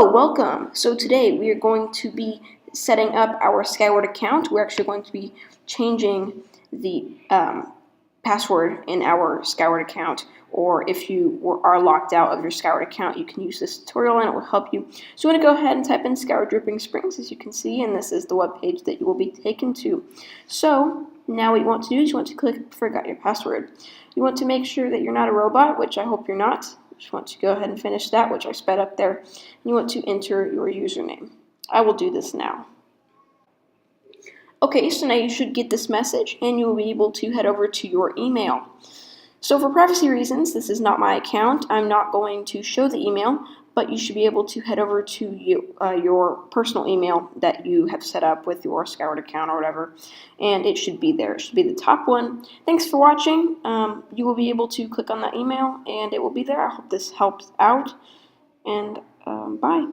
Hello, welcome. So today we are going to be setting up our Skyward account. We're actually going to be changing the password in our Skyward account, or if you are locked out of your Skyward account, you can use this tutorial and it will help you. So you want to go ahead and type in Skyward Dripping Springs, as you can see, and this is the web page that you will be taken to. So now what you want to do is you want to click Forgot Your Password. You want to make sure that you're not a robot, which I hope you're not. Just want to go ahead and finish that, which I sped up there. You want to enter your username. I will do this now. Okay, so now you should get this message and you will be able to head over to your email. So for privacy reasons, this is not my account. I'm not going to show the email, but you should be able to head over to your personal email that you have set up with your Skyward account or whatever, and it should be there. It should be the top one. Thanks for watching. You will be able to click on that email and it will be there. I hope this helps out, and bye.